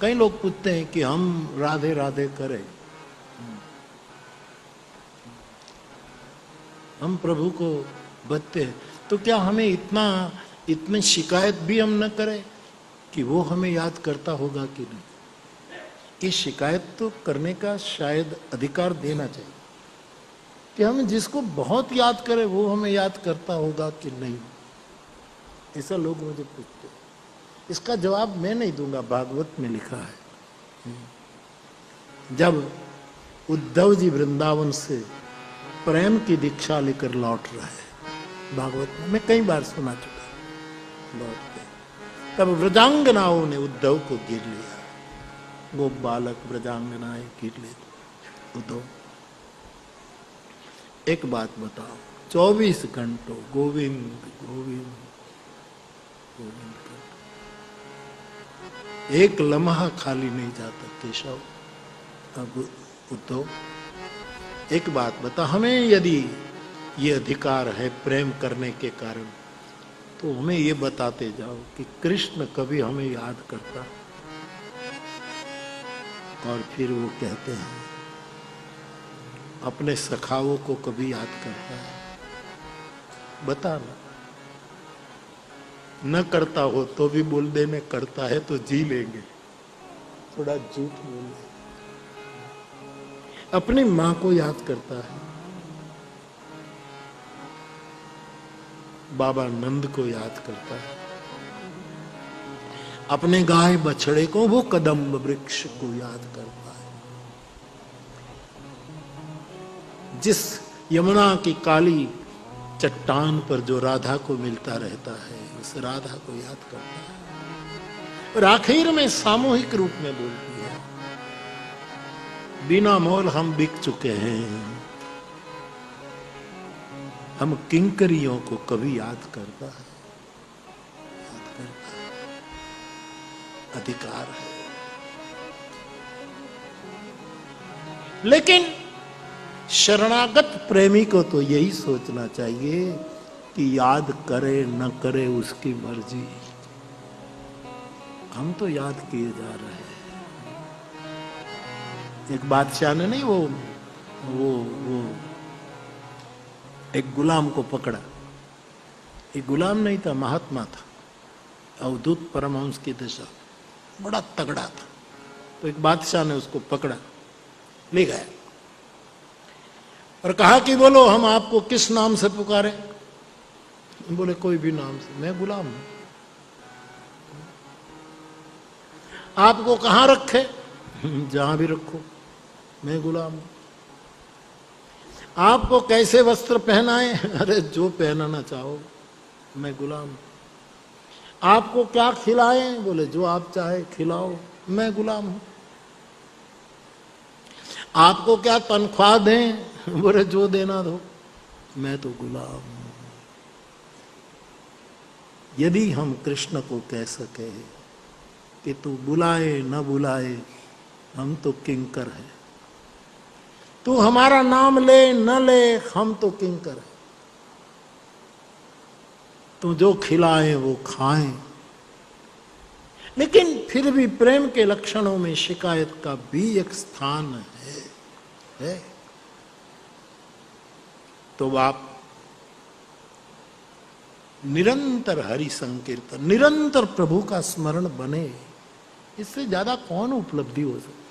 कई लोग पूछते हैं कि हम राधे राधे करें, हम प्रभु को बचते हैं, तो क्या हमें इतनी शिकायत भी हम न करें कि वो हमें याद करता होगा कि नहीं? ये शिकायत तो करने का शायद अधिकार देना चाहिए कि हम जिसको बहुत याद करें वो हमें याद करता होगा कि नहीं। ऐसा लोग मुझे पूछते हैं। इसका जवाब मैं नहीं दूंगा, भागवत में लिखा है। जब उद्धव जी वृंदावन से प्रेम की दीक्षा लेकर लौट रहे हैं, भागवत में मैं कई बार सुना चुका, लौट के तब व्रजांगनाओं ने उद्धव को गिर लिया। वो बालक व्रजांगनाएं गिर ले उद्धव। एक बात बताओ, 24 घंटों गोविंद गोविंद गोविंद कर, एक लम्हा खाली नहीं जाता केशव। अब उद्धव एक बात बता, हमें यदि ये अधिकार है प्रेम करने के कारण, तो हमें ये बताते जाओ कि कृष्ण कभी हमें याद करता? और फिर वो कहते हैं अपने सखाओं को कभी याद करता है? बताना। न करता हो तो भी बोल देने करता है तो जी लेंगे, थोड़ा झूठ बोल। अपनी मां को याद करता है, बाबा नंद को याद करता है, अपने गाय बछड़े को, वो कदम्ब वृक्ष को याद करता है, जिस यमुना की काली चट्टान पर जो राधा को मिलता रहता है, उस राधा को याद करता है। और आखिर में सामूहिक रूप में बोलती है, बिना मोल हम बिक चुके हैं, हम किंकरियों को कभी याद करता है? याद करता है, अधिकार है। लेकिन शरणागत प्रेमी को तो यही सोचना चाहिए कि याद करे न करे उसकी मर्जी, हम तो याद किए जा रहे हैं। एक बादशाह ने नहीं वो एक गुलाम को पकड़ा। एक गुलाम नहीं था, महात्मा था, अवधूत परमहंस की दशा, बड़ा तगड़ा था। तो एक बादशाह ने उसको पकड़ा, ले गया और कहा कि बोलो हम आपको किस नाम से पुकारे? बोले कोई भी नाम से, मैं गुलाम हूं। आपको कहां रखे? जहां भी रखो, मैं गुलाम हूं। आपको कैसे वस्त्र पहनाए? अरे जो पहनाना चाहो, मैं गुलाम हूं। आपको क्या खिलाएं? बोले जो आप चाहे खिलाओ, मैं गुलाम हूं। आपको क्या तनख्वाह दें? बोले जो देना दो, मैं तो गुलाम हूं। यदि हम कृष्ण को कह सके कि तू बुलाए न बुलाए, हम तो किंकर हैं, तू हमारा नाम ले न ले, हम तो किंकर हैं, तू जो खिलाए वो खाएं। लेकिन फिर भी प्रेम के लक्षणों में शिकायत का भी एक स्थान है। तो आप निरंतर हरि संकीर्तन, निरंतर प्रभु का स्मरण बने, इससे ज्यादा कौन उपलब्धि हो सकती?